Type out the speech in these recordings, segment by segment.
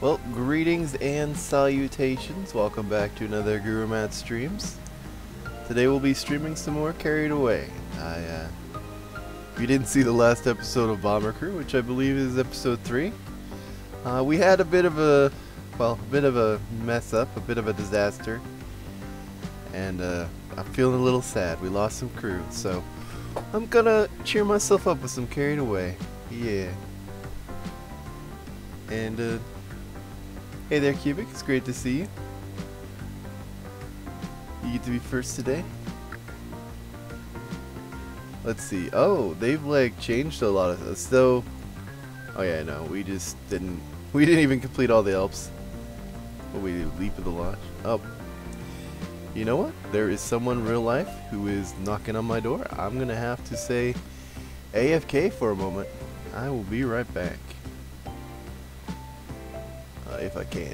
Well, greetings and salutations. Welcome back to another GuruMatt streams. Today we'll be streaming some more Carried Away. If you didn't see the last episode of Bomber Crew, which I believe is episode 3, we had a bit of a mess up, a bit of a disaster, and I'm feeling a little sad. We lost some crew, so I'm gonna cheer myself up with some Carried Away. Yeah. And hey there, Cubic. It's great to see you. You get to be first today. Let's see. Oh, they've like changed a lot of stuff. So, oh yeah, no, we didn't even complete all the Alps. But we leap of the launch. Oh, you know what? There is someone in real life who is knocking on my door. I'm gonna have to say AFK for a moment. I will be right back. If I can.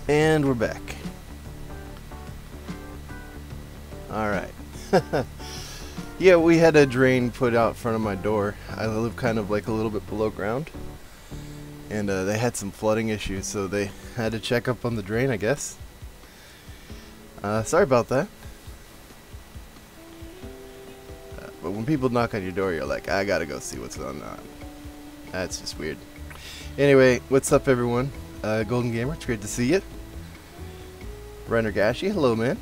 And we're back. Alright. Yeah, we had a drain put out front of my door. I live kind of like a little bit below ground. And they had some flooding issues, so they had to check up on the drain, I guess. Sorry about that. But when people knock on your door, you're like, I gotta go see what's going on. That's just weird. Anyway, what's up, everyone? Golden Gamer, it's great to see you. Renner Gashi, hello, man.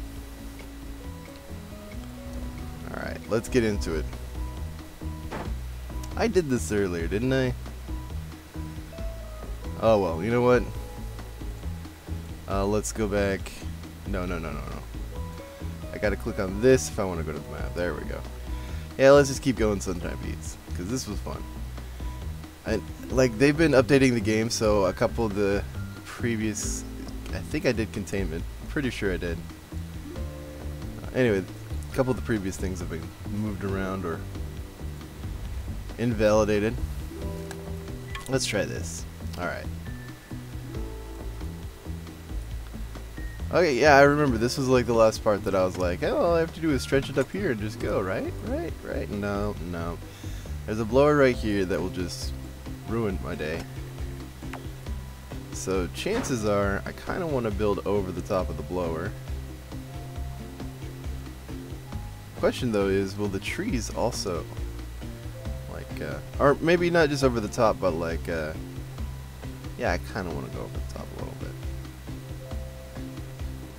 Alright, let's get into it. I did this earlier, didn't I? Oh, well, you know what? Let's go back. No. I gotta click on this if I want to go to the map. There we go. Yeah, let's just keep going Sunshine Beats, because this was fun. Like, they've been updating the game, so a couple of the previous... I think I did containment. Pretty sure I did. Anyway, a couple of the previous things have been moved around or invalidated. Let's try this. Alright. Okay, yeah, I remember this was like the last part that I was like, oh, all I have to do is stretch it up here and just go, right? Right. No. There's a blower right here that will just ruin my day. So chances are I kind of want to build over the top of the blower. Question though is, will the trees also like or maybe not just over the top, but like yeah, I kind of want to go over the top a little bit.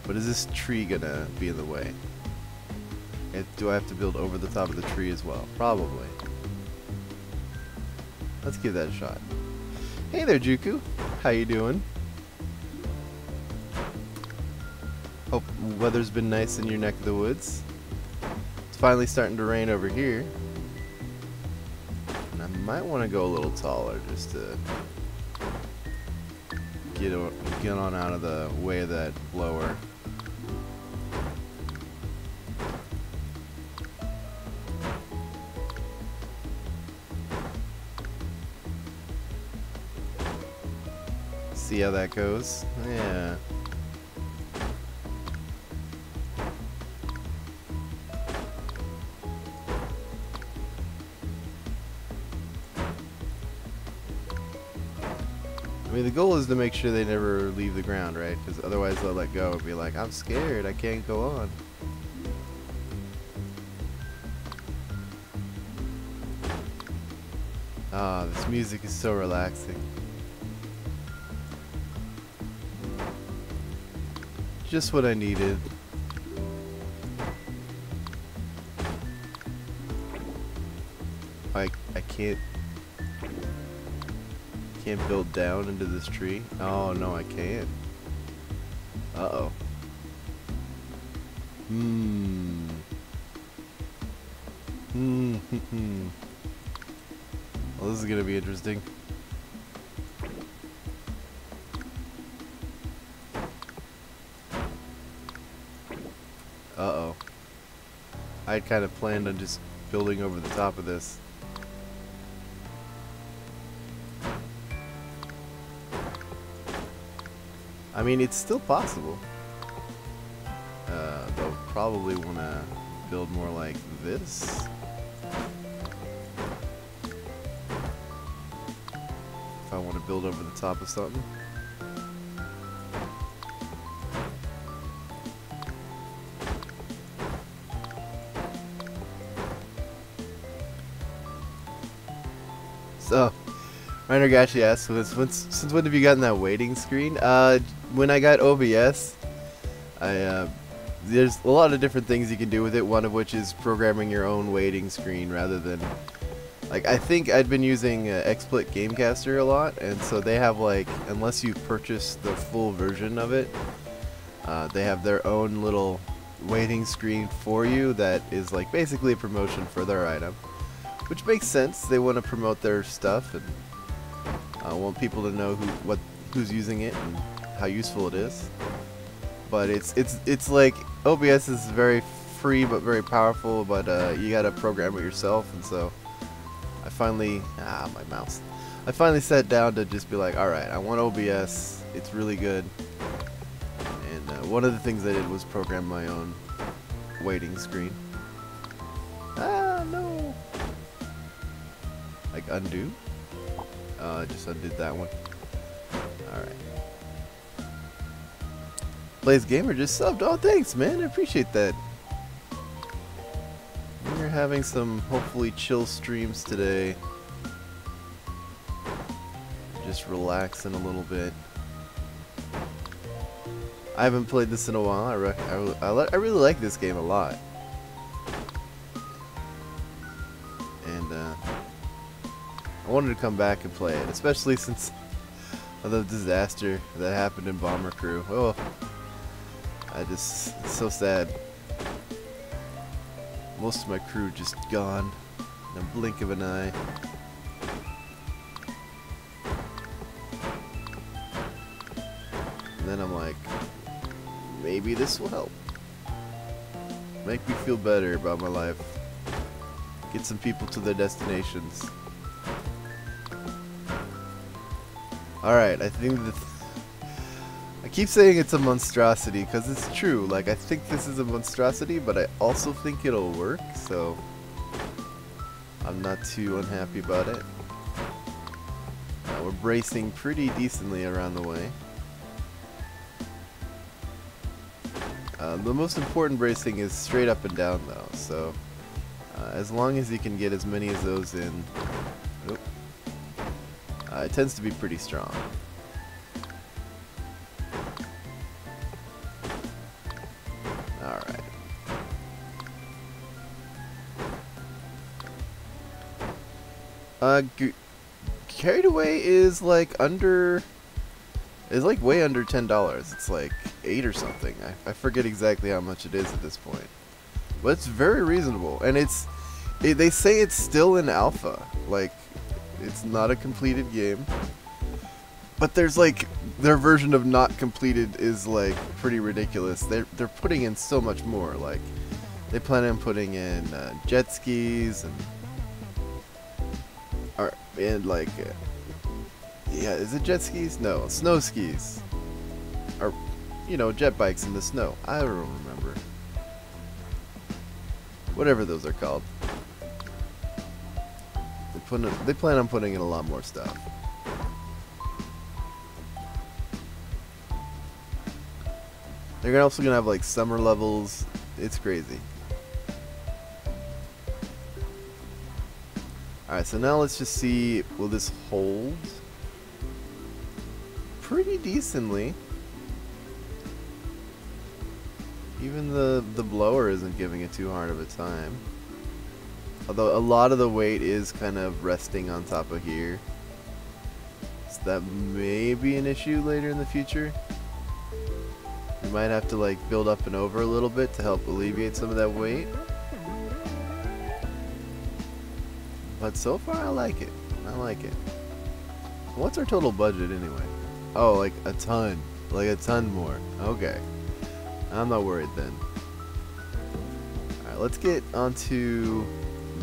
But is this tree gonna be in the way? Do I have to build over the top of the tree as well? Probably. Let's give that a shot. Hey there, Juku. How you doing? Hope weather's been nice in your neck of the woods. It's finally starting to rain over here. And I might want to go a little taller just to get on out of the way of that blower. See how that goes? Yeah. mean, the goal is to make sure they never leave the ground, right? Because otherwise they'll let go and be like, I'm scared, I can't go on. Ah, this music is so relaxing. Just what I needed. I can't build down into this tree. Oh no, I can't. Uh-oh. Well, this is gonna be interesting. Uh-oh. I kind of planned on just building over the top of this. I mean, it's still possible. They'll probably want to build more like this. If I want to build over the top of something. So, Reinergashi asks, since when have you gotten that waiting screen? When I got OBS, there's a lot of different things you can do with it, one of which is programming your own waiting screen rather than, like, I think I'd been using XSplit Gamecaster a lot, and so they have, like, unless you purchase the full version of it, they have their own little waiting screen for you that is, like, basically a promotion for their item. Which makes sense. They want to promote their stuff and want people to know who's using it and how useful it is. But it's like OBS is very free but very powerful. But you gotta program it yourself. And so I finally my mouse. I finally sat down to just be like, all right, I want OBS. It's really good. And one of the things I did was program my own waiting screen. Ah no. Like undo? I just undid that one. Alright. Blaze Gamer just subbed. Oh, thanks, man. I appreciate that. We're having some hopefully chill streams today. Just relaxing a little bit. I haven't played this in a while. I really like this game a lot. And, I wanted to come back and play it, especially since of the disaster that happened in Bomber Crew. Oh, it's so sad. Most of my crew just gone in a blink of an eye. And then I'm like, maybe this will help. Make me feel better about my life. Get some people to their destinations. Alright, I think that I keep saying it's a monstrosity because it's true. Like, I think this is a monstrosity, but I also think it'll work, so I'm not too unhappy about it. We're bracing pretty decently around the way. The most important bracing is straight up and down, though, so as long as you can get as many of those in, it tends to be pretty strong. Alright. Carried Away is like way under $10. It's like 8 or something. I forget exactly how much it is at this point. But it's very reasonable. And they say it's still in alpha. Like, it's not a completed game, but there's like their version of not completed is like pretty ridiculous. They're putting in so much more. Like they plan on putting in jet skis and like yeah, is it jet skis? No, snow skis, or you know, jet bikes in the snow. I don't remember. Whatever those are called. They plan on putting in a lot more stuff. They're also gonna have like summer levels. It's crazy. Alright, so now let's just see, will this hold? Pretty decently. Even the blower isn't giving it too hard of a time. Although a lot of the weight is kind of resting on top of here. So that may be an issue later in the future. We might have to like build up and over a little bit to help alleviate some of that weight. But so far I like it. I like it. What's our total budget anyway? Oh, like a ton. Like a ton more. Okay. I'm not worried then. Alright, let's get onto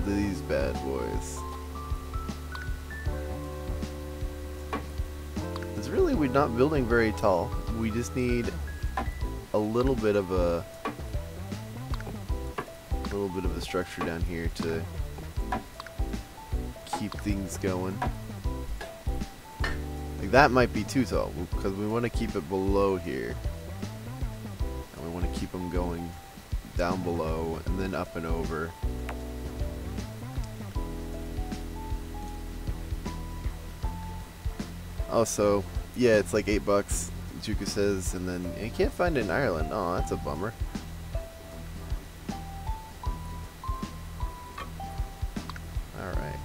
these bad boys. It's really, we're not building very tall. We just need a little bit of a structure down here to keep things going. Like that might be too tall because we want to keep it below here. And we want to keep them going down below and then up and over. Also, yeah, it's like $8, Juka says, and then you can't find it in Ireland. Oh, that's a bummer. Alright.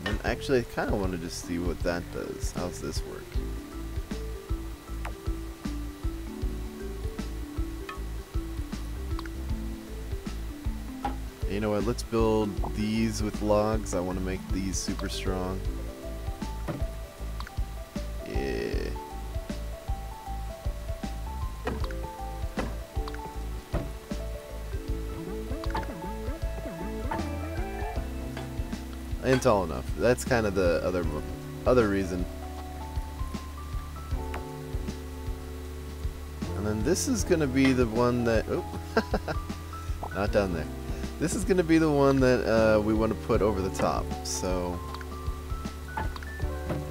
And actually, I kind of want to just see what that does. How's this work? You know what, let's build these with logs. I want to make these super strong. Yeah. And tall enough. That's kind of the other reason. And then this is going to be the one that... Oh, not down there. This is going to be the one that we want to put over the top. So,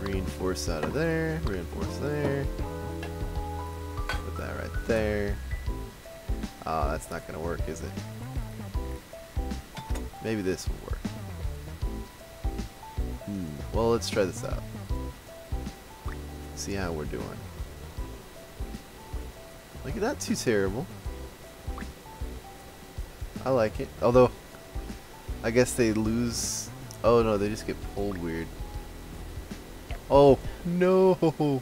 reinforce out of there, reinforce there. Put that right there. Oh, that's not going to work, is it? Maybe this will work. Well, let's try this out. See how we're doing. Like, not too terrible. I like it. Although, I guess they lose... Oh no, they just get pulled weird. Oh, no!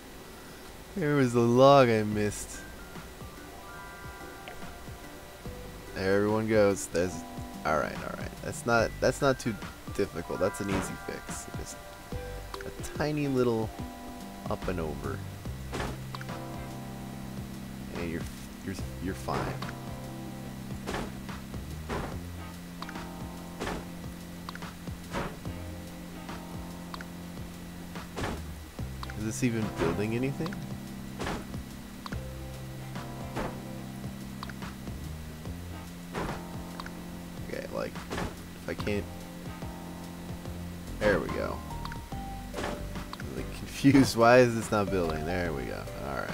There was a log I missed. There everyone goes. There's... Alright, alright. That's not too difficult. That's an easy fix. Just a tiny little up and over. And you're fine. Is this even building anything? Okay, like, if I can't... There we go. I'm like confused. Why is this not building? There we go. Alright.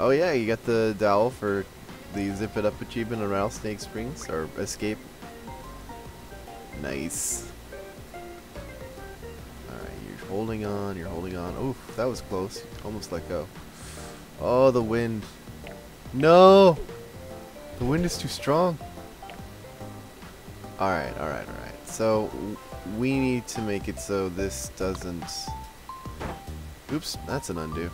Oh yeah, you got the dowel for the Zip It Up achievement on Rattlesnake Springs, or Escape. Nice. Alright, you're holding on, you're holding on. Oof, that was close. Almost let go. Oh, the wind. No! The wind is too strong. Alright, alright, alright. So, we need to make it so this doesn't... Oops, that's an undo.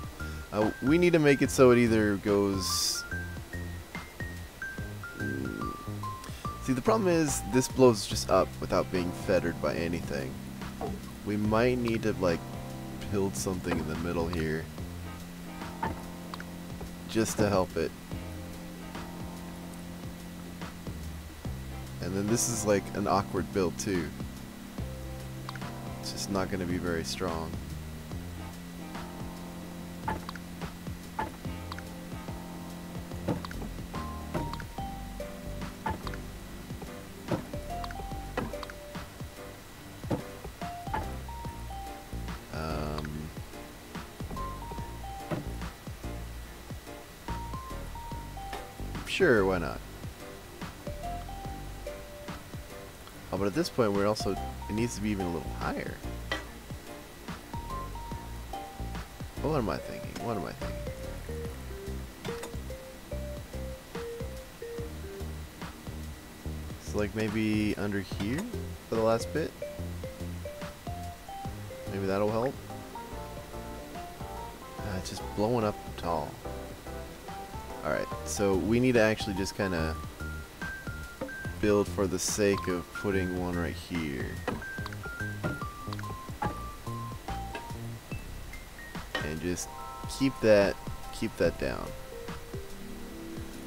We need to make it so it either goes... See, the problem is this blows just up without being fettered by anything. We might need to, like, build something in the middle here just to help it. And then this is, like, an awkward build, too. It's just not going to be very strong. Sure, why not? Oh, but at this point, we're also... It needs to be even a little higher. What am I thinking? What am I thinking? So, like, maybe under here for the last bit? Maybe that'll help? It's just blowing up tall. Alright, so we need to actually just kind of build for the sake of putting one right here. And just keep that down.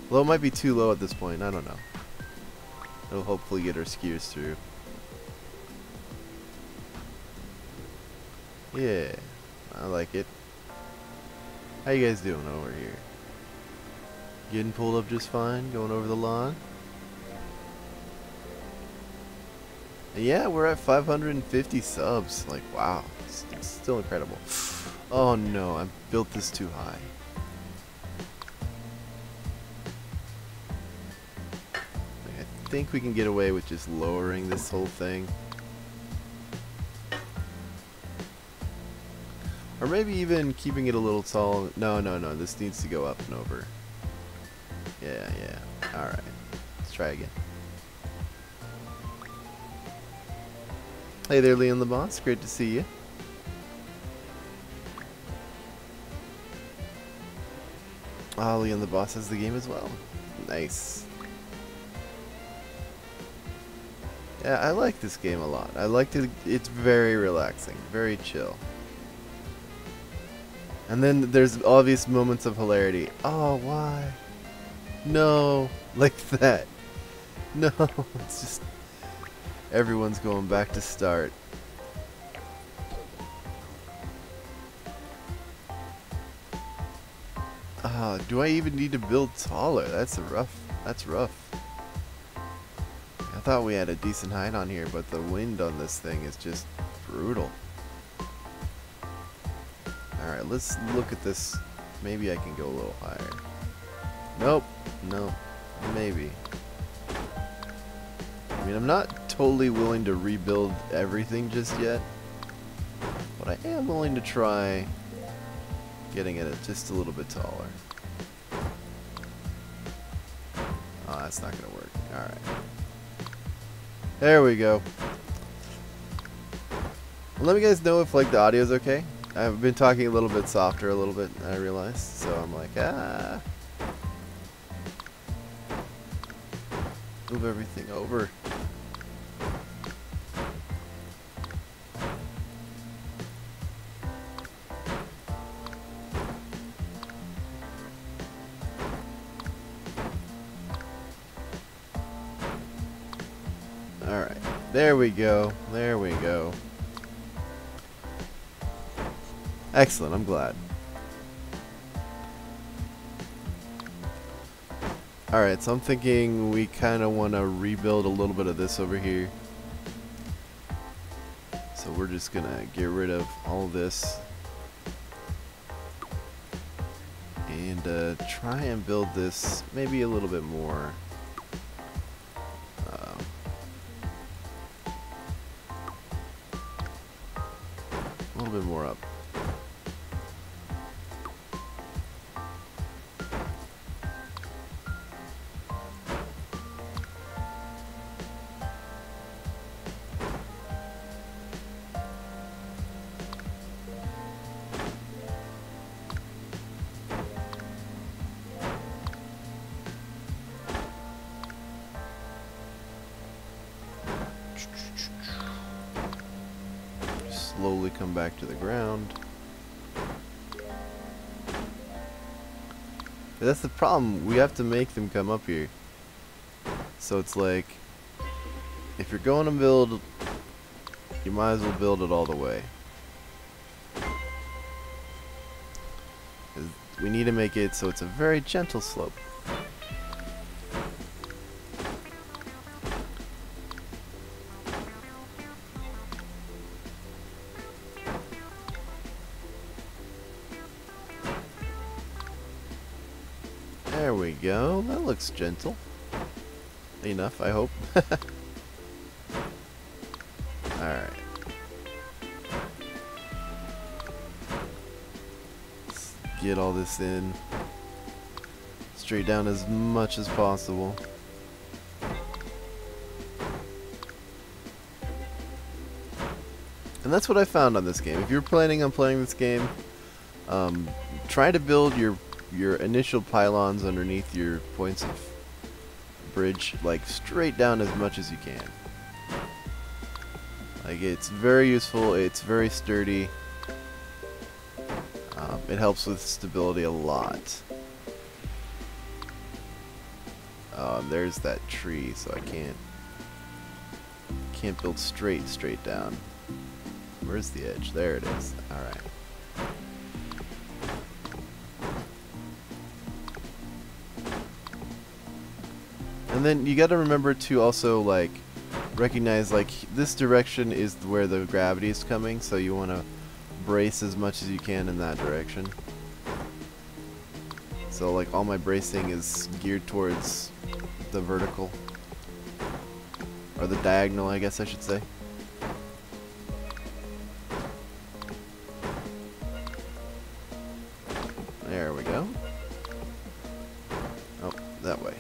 Well, it might be too low at this point, I don't know. It'll hopefully get our skewers through. Yeah, I like it. How you guys doing over here? Getting pulled up just fine, going over the lawn? And yeah, we're at 550 subs. Like, wow, it's still incredible. Oh no, I built this too high. I think we can get away with just lowering this whole thing. Or maybe even keeping it a little tall. No, this needs to go up and over. Yeah. Alright. Let's try again. Hey there, Leon the Boss. Great to see you. Oh, Leon the Boss has the game as well. Nice. Yeah, I like this game a lot. I like it. It's very relaxing. Very chill. And then there's obvious moments of hilarity. Oh, why? No, like that. No, it's just everyone's going back to start. Do I even need to build taller? That's rough. I thought we had a decent height on here, but the wind on this thing is just brutal. Alright, let's look at this. Maybe I can go a little higher. Nope. No. Maybe. I mean, I'm not totally willing to rebuild everything just yet. But I am willing to try getting it just a little bit taller. Oh, that's not going to work. Alright. There we go. Well, let me guys know if, like, the audio's okay. I've been talking a little bit softer, I realized. So I'm like, move everything over. Alright, there we go. Excellent, I'm glad. Alright, so I'm thinking we kind of want to rebuild a little bit of this over here. So we're just going to get rid of all of this. And try and build this maybe a little bit more. A little bit more up. Slowly come back to the ground. But that's the problem. We have to make them come up here. So it's like, if you're going to build, you might as well build it all the way. 'Cause we need to make it so it's a very gentle slope. There we go. That looks gentle enough, I hope. Alright. Let's get all this in. Straight down as much as possible. And that's what I found on this game. If you're planning on playing this game, try to build your initial pylons underneath your points of bridge, like straight down as much as you can. Like, it's very useful, it's very sturdy. It helps with stability a lot. There's that tree, so I can't build straight down. Where's the edge? There it is. Alright. And then you gotta remember to also, like, recognize, like, this direction is where the gravity is coming, so you wanna brace as much as you can in that direction. So, like, all my bracing is geared towards the vertical. Or the diagonal, I guess I should say. There we go. Oh, that way.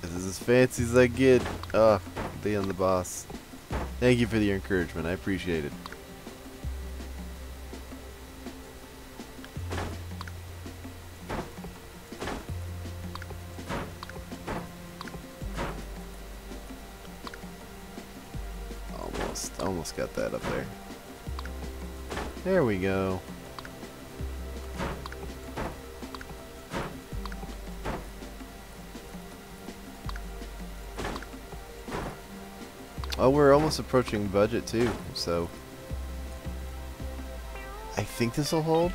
This is as fancy as I get. Leon the boss. Thank you for the encouragement. I appreciate it. Almost got that up there. There we go. Oh, we're almost approaching budget too, so I think this will hold.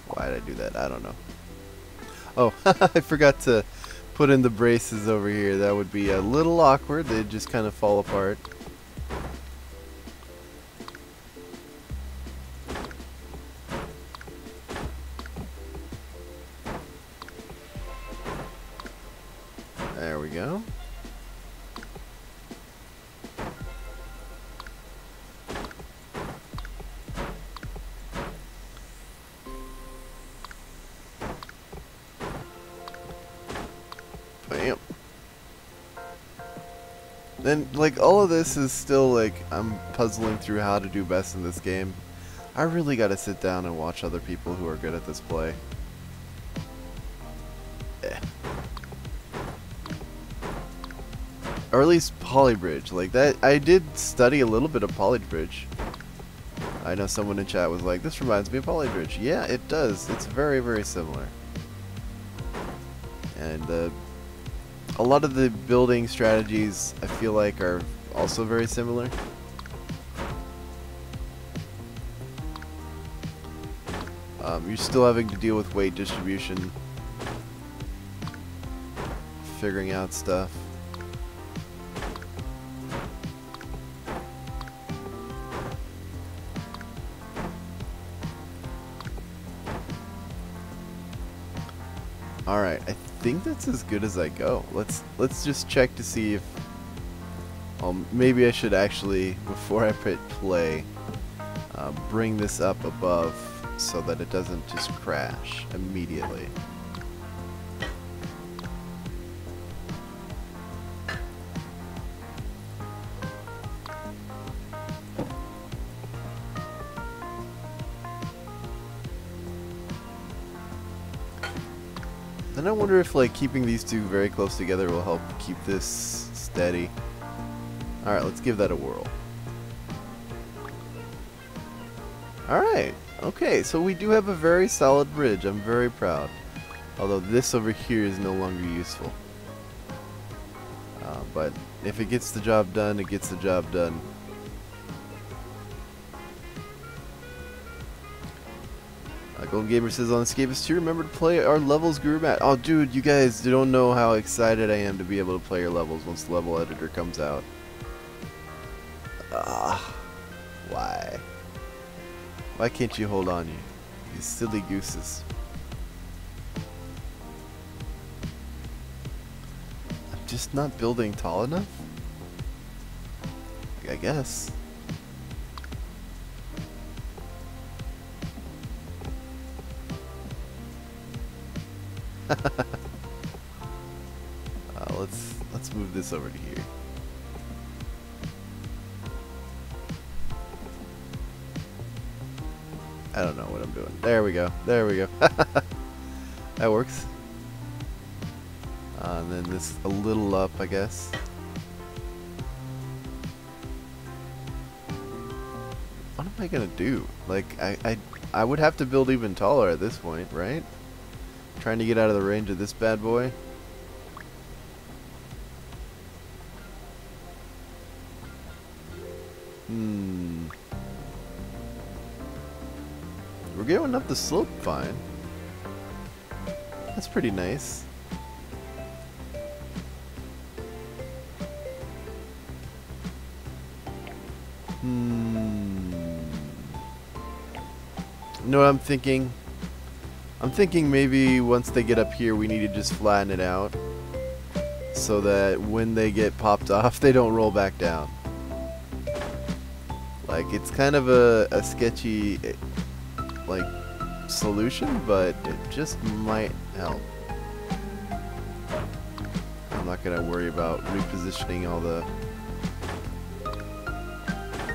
Why did I do that? I don't know. Oh, I forgot to put in the braces over here. That would be a little awkward. They'd just kind of fall apart. There we go. Bam. And like all of this is still like I'm puzzling through how to do best in this game. I really gotta sit down and watch other people who are good at this play. Or at least polybridge, like that. I did study a little bit of polybridge. I know someone in chat was like, this reminds me of polybridge. Yeah, it does. It's very, very similar. And a lot of the building strategies I feel like are also very similar. You're still having to deal with weight distribution, figuring out stuff. Alright, I think that's as good as I go. Let's just check to see if maybe I should actually, before I hit play, bring this up above so that it doesn't just crash immediately. Then I wonder if like keeping these two very close together will help keep this steady. Alright, let's give that a whirl. Alright, okay, so we do have a very solid bridge. I'm very proud. Although this over here is no longer useful. But if it gets the job done, it gets the job done. Golden Gamer says on Escapist 2, remember to play our levels, GuruMatt. Oh, dude, you guys don't know how excited I am to be able to play your levels once the level editor comes out. Why? Why can't you hold on, you silly gooses? I'm just not building tall enough? I guess. Let's move this over to here. I don't know what I'm doing. There we go. There we go. That works. And then this a little up, I guess. What am I gonna do? Like I would have to build even taller at this point, right? Trying to get out of the range of this bad boy. We're going up the slope fine. That's pretty nice. You know what I'm thinking? I'm thinking maybe once they get up here we need to just flatten it out so that when they get popped off they don't roll back down. Like, it's kind of a sketchy like solution, but it just might help. I'm not gonna worry about repositioning all the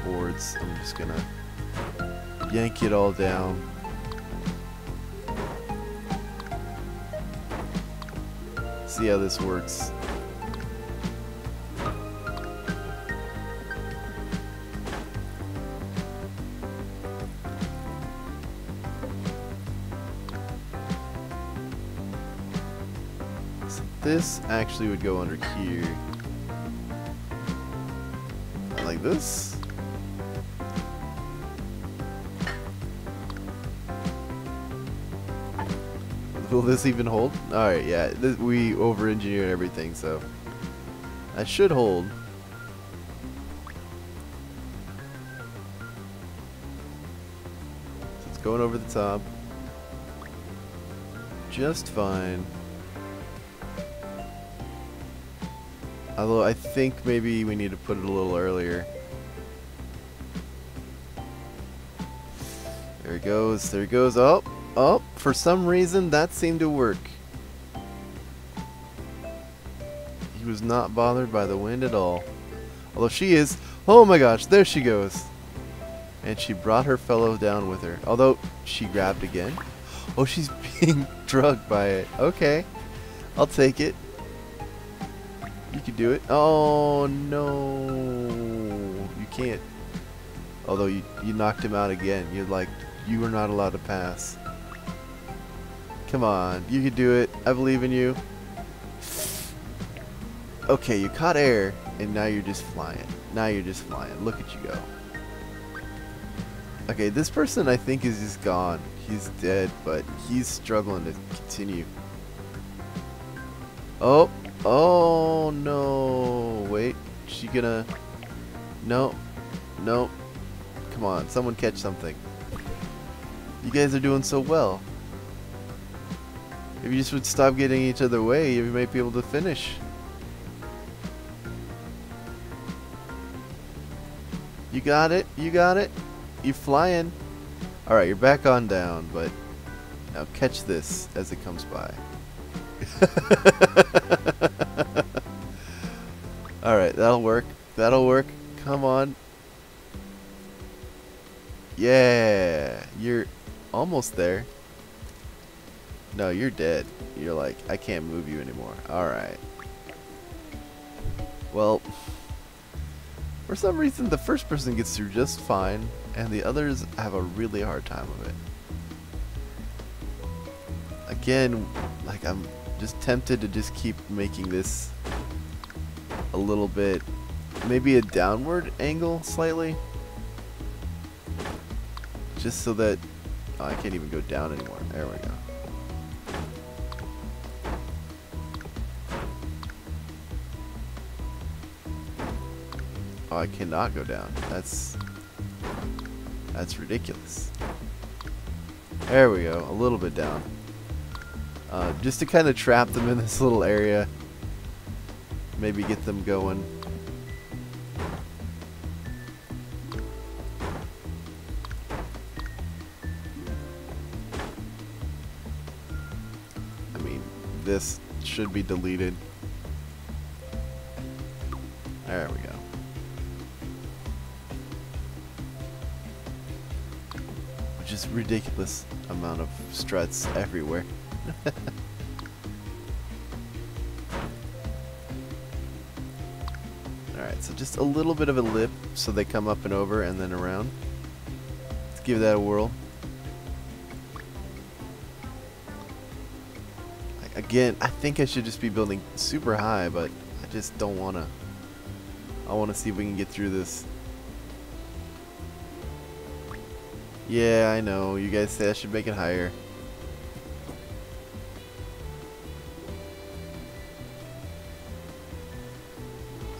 boards. I'm just gonna yank it all down. See how this works. So this actually would go under here. Like this. Will this even hold? Alright, yeah, we over-engineered everything, so that should hold. So it's going over the top. Just fine. Although I think maybe we need to put it a little earlier. There it goes, there it goes. Oh! Oh, for some reason that seemed to work. He was not bothered by the wind at all. Although she is. Oh my gosh, there she goes. And she brought her fellow down with her. Although she grabbed again. Oh, she's being drugged by it. Okay, I'll take it. You can do it. Oh no, you can't. Although you knocked him out again. You're like, you were not allowed to pass. Come on, you can do it. I believe in you. Okay, you caught air, and now you're just flying. Now you're just flying. Look at you go. Okay, this person I think is just gone. He's dead, but he's struggling to continue. Oh, oh no. Wait, she gonna... No, no. Come on, someone catch something. You guys are doing so well. If you just would stop getting each other way, you might be able to finish. You got it, you got it. You're flying. Alright, you're back on down, but now catch this as it comes by. Alright, that'll work. That'll work. Come on. Yeah, you're almost there. No, you're dead. You're like, I can't move you anymore. Alright. Well, for some reason the first person gets through just fine, and the others have a really hard time of it. Again, like, I'm just tempted to just keep making this a little bit, maybe a downward angle slightly. Just so that Oh, I can't even go down anymore. There we go. Oh, I cannot go down. That's ridiculous. There we go. A little bit down. Just to kind of trap them in this little area. Maybe get them going. I mean, this should be deleted. There we go. Just ridiculous amount of struts everywhere. Alright, so just a little bit of a lip so they come up and over and then around. Let's give that a whirl. Again, I think I should just be building super high, but I just don't want to. I want to see if we can get through this. Yeah, I know. You guys say I should make it higher.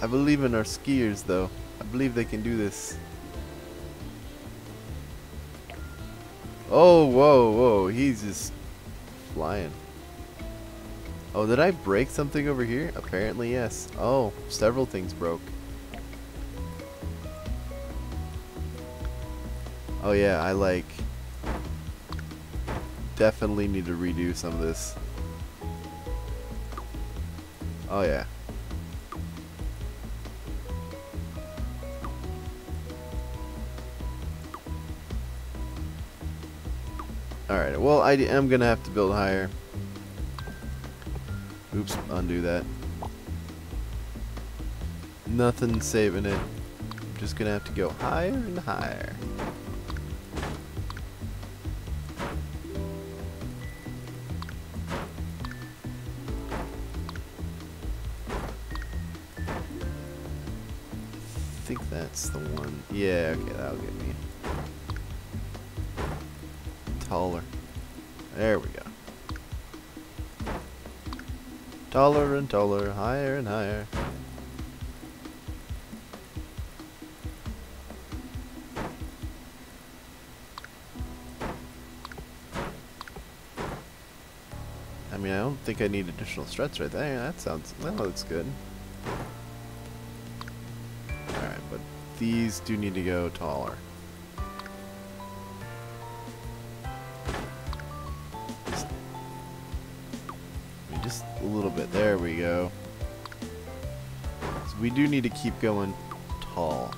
I believe in our skiers, though. I believe they can do this. Oh, whoa, whoa. He's just flying. Oh, did I break something over here? Apparently, yes. Oh, several things broke. Oh yeah, I like definitely need to redo some of this. Oh yeah. Alright, well I am gonna have to build higher. Oops, undo that. Nothing saving it. I'm just gonna have to go higher and higher. I think that's the one. Yeah, okay, that'll get me taller. There we go. Taller and taller, higher and higher. I mean, I don't think I need additional struts right there. That looks good. Alright, but these do need to go taller. Just a little bit. There we go. So we do need to keep going tall.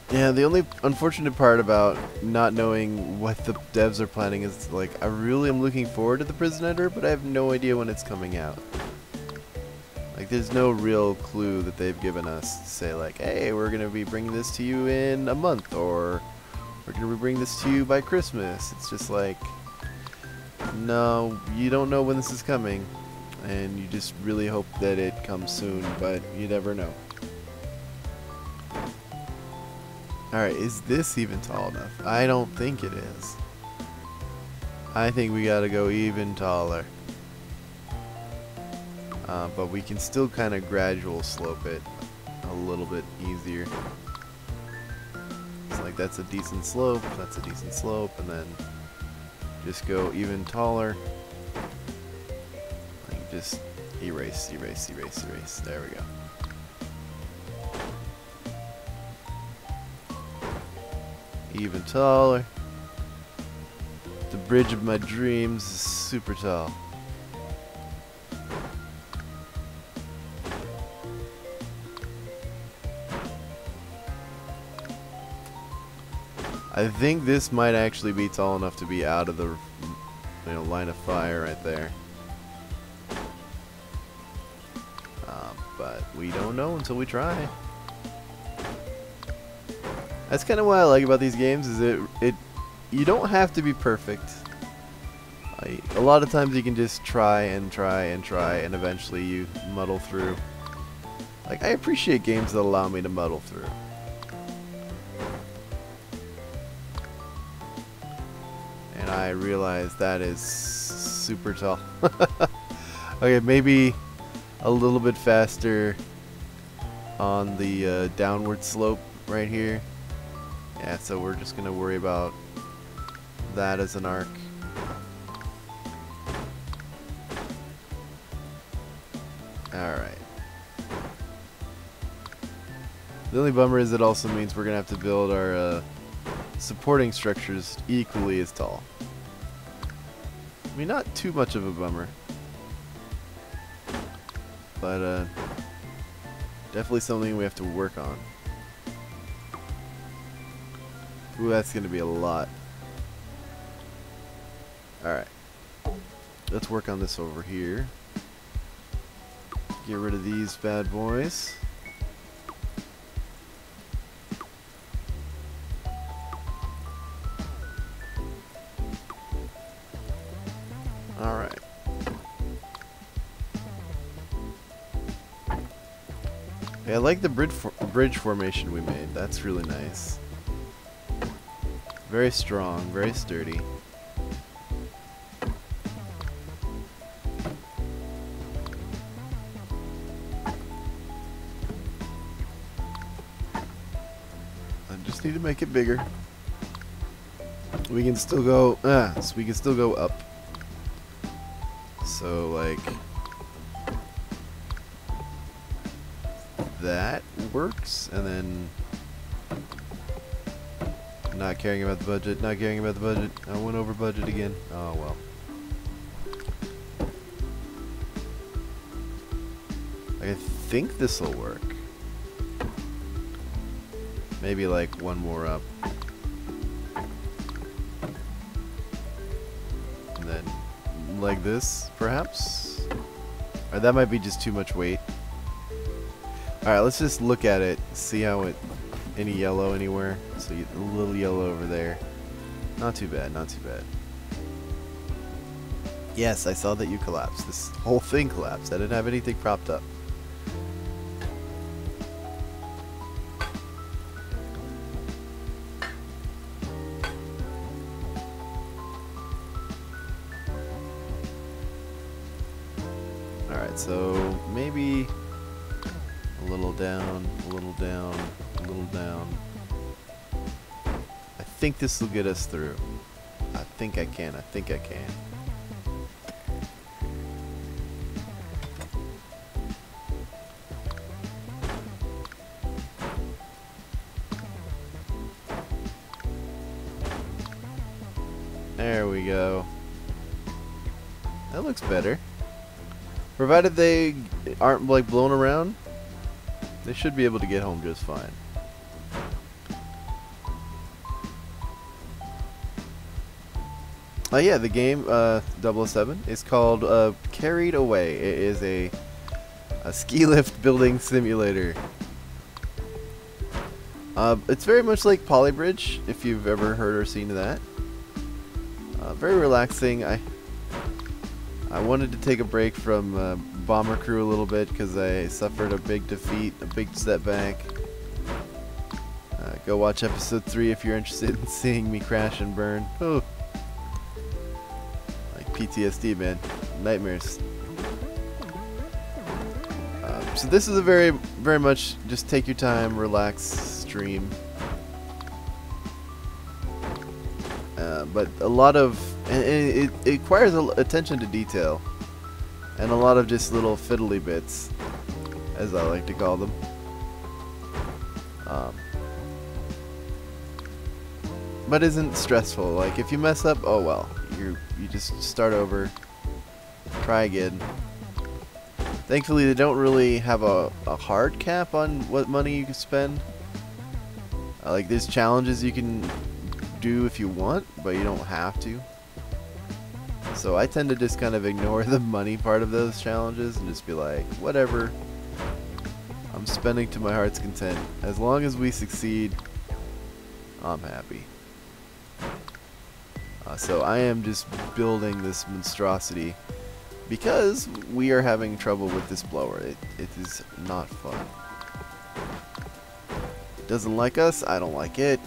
Yeah, the only unfortunate part about not knowing what the devs are planning is, like, I really am looking forward to the Prison Editor, but I have no idea when it's coming out. Like, there's no real clue that they've given us to say, like, hey, we're going to be bringing this to you in a month, or we're going to be bringing this to you by Christmas. It's just like, no, you don't know when this is coming, and you just really hope that it comes soon, but you never know. Alright, is this even tall enough? I don't think it is. I think we gotta go even taller. But we can still kind of gradual slope it a little bit easier. It's like that's a decent slope, that's a decent slope, and then just go even taller. Like just erase, erase, erase, erase. There we go. Even taller. The bridge of my dreams is super tall. I think this might actually be tall enough to be out of the line of fire right there. But we don't know until we try. That's kind of what I like about these games, is you don't have to be perfect. A lot of times you can just try and try and try, and eventually you muddle through. Like, I appreciate games that allow me to muddle through. And I realize that is super tall. Okay, maybe a little bit faster on the downward slope right here. Yeah, so we're just gonna worry about that as an arc. Alright. The only bummer is it also means we're gonna have to build our supporting structures equally as tall. I mean, not too much of a bummer, but definitely something we have to work on. Ooh, that's gonna be a lot. Alright. Let's work on this over here. Get rid of these bad boys. Alright. Yeah, I like the bridge formation we made. That's really nice. Very strong, very sturdy. I just need to make it bigger. We can still go, so we can still go up. So, like, that works, and then not caring about the budget, not caring about the budget. I went over budget again. Oh well. I think this will work. Maybe like one more up. And then like this, perhaps? Or that might be just too much weight. Alright, let's just look at it, see how it, any yellow anywhere. So a little yellow over there. Not too bad, not too bad. Yes, I saw that you collapsed. This whole thing collapsed. I didn't have anything propped up. Alright, so maybe a little down, a little down, a little down. I think this will get us through. I think I can, I think I can. There we go. That looks better. Provided they aren't like blown around, they should be able to get home just fine. Yeah, the game 007 is called Carried Away. It is a ski lift building simulator. It's very much like Polybridge, if you've ever heard or seen that. Very relaxing. I wanted to take a break from Bomber Crew a little bit because I suffered a big defeat, a big setback. Go watch episode 3 if you're interested in seeing me crash and burn. Oh. Like PTSD, man. Nightmares. So this is a very much just take your time, relax stream. But a lot of, and it requires attention to detail, and a lot of just little fiddly bits, as I like to call them. But isn't stressful. Like if you mess up, oh well, you just start over, try again. Thankfully, they don't really have a hard cap on what money you can spend. Like there's challenges you can do if you want, but you don't have to. So I tend to just kind of ignore the money part of those challenges and just be like, whatever. I'm spending to my heart's content. As long as we succeed, I'm happy. So I am just building this monstrosity because we are having trouble with this blower. It is not fun. It doesn't like us. I don't like it.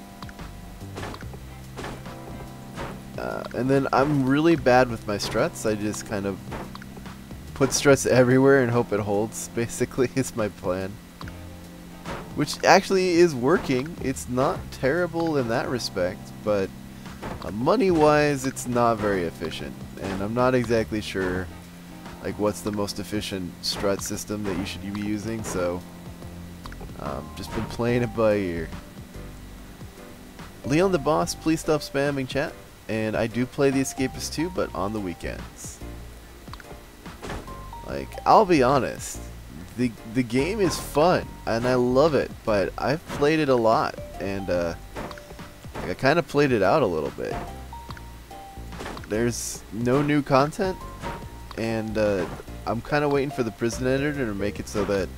And then I'm really bad with my struts. I just kind of put struts everywhere and hope it holds, basically, is my plan. Which actually is working. It's not terrible in that respect, but money-wise, it's not very efficient. And I'm not exactly sure like what's the most efficient strut system that you should be using, so just been playing it by ear. Leon the Boss, please stop spamming chat. And I do play The Escapist too, but on the weekends. Like, I'll be honest, the game is fun, and I love it, but I've played it a lot, and I kind of played it out a little bit. There's no new content, and I'm kind of waiting for the prison editor to make it so that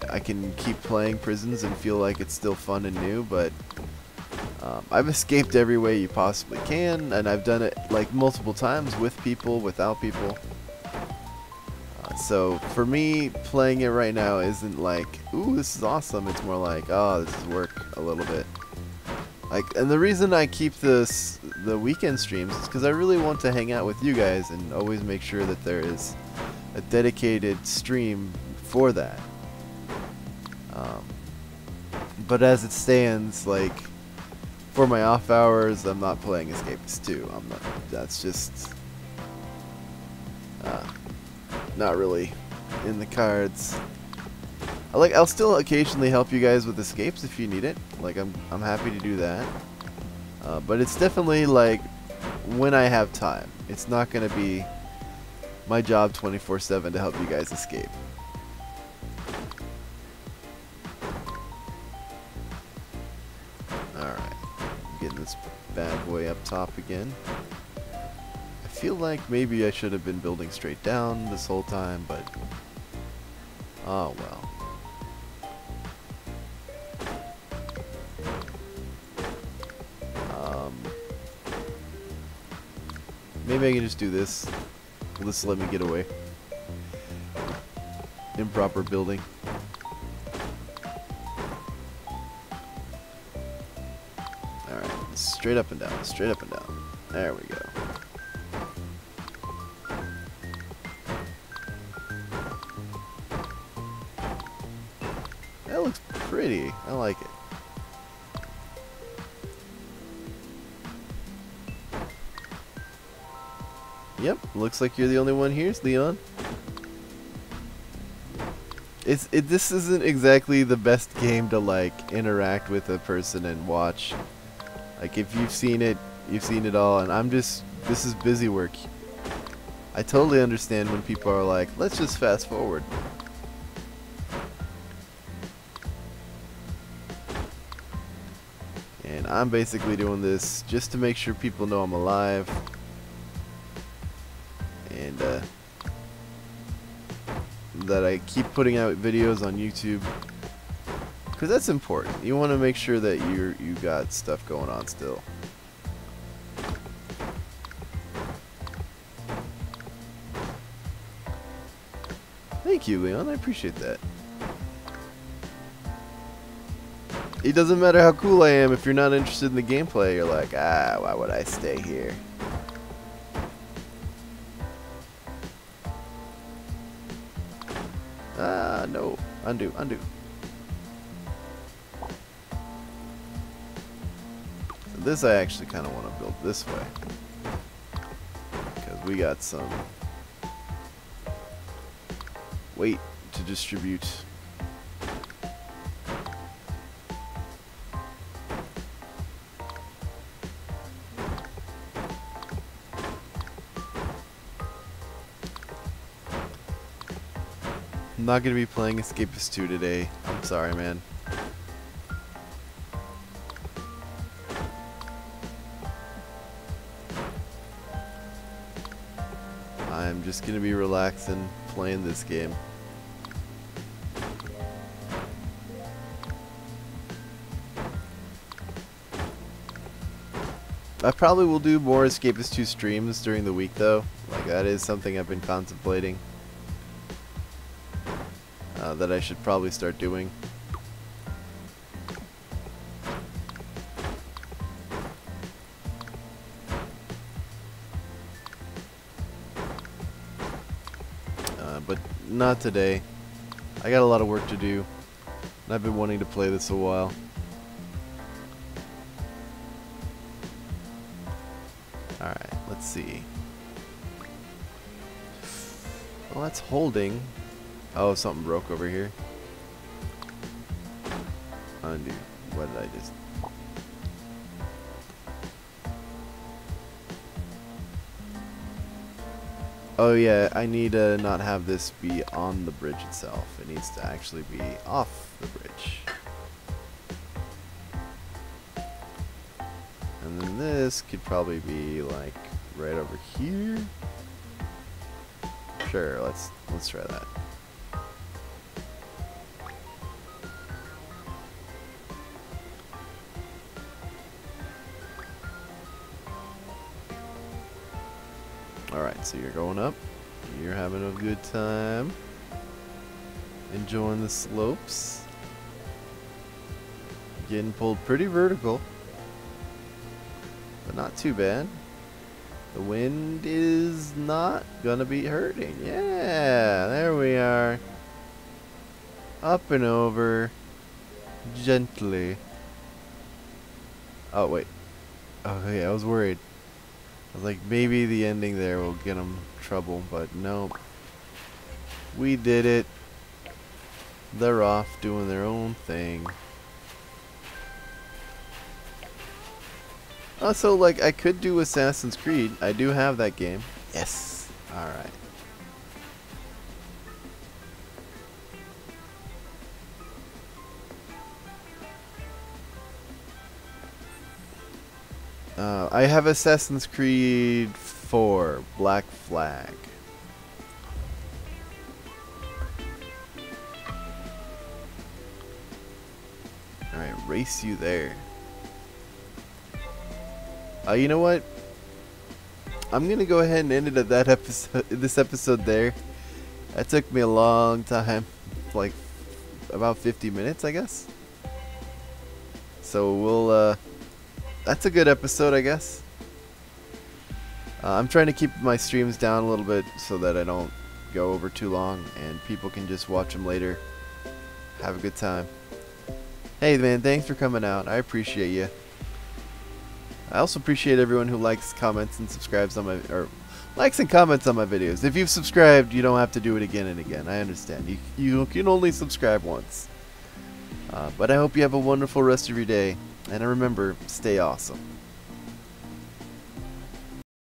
I can keep playing prisons and feel like it's still fun and new, but I've escaped every way you possibly can, and I've done it like multiple times with people, without people. So for me, playing it right now isn't like, ooh, this is awesome. It's more like, oh, this is work a little bit. Like, and the reason I keep the weekend streams is because I really want to hang out with you guys and always make sure that there is a dedicated stream for that. But as it stands, like, for my off hours, I'm not playing Escapist 2. I'm not. That's just not really in the cards. I'll still occasionally help you guys with escapes if you need it. Like, I'm happy to do that. But it's definitely like when I have time. It's not gonna be my job 24/7 to help you guys escape. Alright, getting this bad boy up top again. I feel like maybe I should have been building straight down this whole time, but oh well. Maybe I can just do this. Will this let me get away? Improper building. Alright, straight up and down, straight up and down. There we go. That looks pretty. I like it. Yep, looks like you're the only one here, Leon. This isn't exactly the best game to like interact with a person and watch. Like, if you've seen it all, and this is busy work. I totally understand when people are like, let's just fast forward. And I'm basically doing this just to make sure people know I'm alive. And that I keep putting out videos on YouTube, because that's important. You want to make sure that you got stuff going on still. Thank you, Leon. I appreciate that. It doesn't matter how cool I am if you're not interested in the gameplay. You're like, why would I stay here? No. Undo, undo. So this I actually kind of want to build this way, because we got some weight to distribute. I'm not going to be playing Escapist 2 today. I'm sorry, man. I'm just going to be relaxing, playing this game. I probably will do more Escapist 2 streams during the week though. Like that is something I've been contemplating. That I should probably start doing. But not today. I got a lot of work to do. And I've been wanting to play this a while. Alright, let's see. Well, that's holding. Oh, something broke over here. Undo. What did I just... Oh yeah, I need to not have this be on the bridge itself. It needs to actually be off the bridge. And then this could probably be like right over here. Sure, let's try that. Alright, so you're going up. You're having a good time. Enjoying the slopes. Getting pulled pretty vertical. But not too bad. The wind is not gonna be hurting. Yeah, there we are. Up and over. Gently. Oh, wait. Okay, I was worried. I was like, maybe the ending there will get them trouble, but nope. We did it. They're off doing their own thing. Also, like, I could do Assassin's Creed. I do have that game. Yes. Alright. I have Assassin's Creed 4, Black Flag. Alright, race you there. You know what? I'm gonna go ahead and end it at that episode, this episode there. That took me a long time, like about 50 minutes, I guess. So we'll, that's a good episode, I guess. I'm trying to keep my streams down a little bit so that I don't go over too long and people can just watch them later. Have a good time. Hey man, thanks for coming out. I appreciate you. I also appreciate everyone who likes, comments, and subscribes on my, or likes and comments on my videos. If you've subscribed, you don't have to do it again and again. I understand. You can only subscribe once. But I hope you have a wonderful rest of your day. And remember, stay awesome.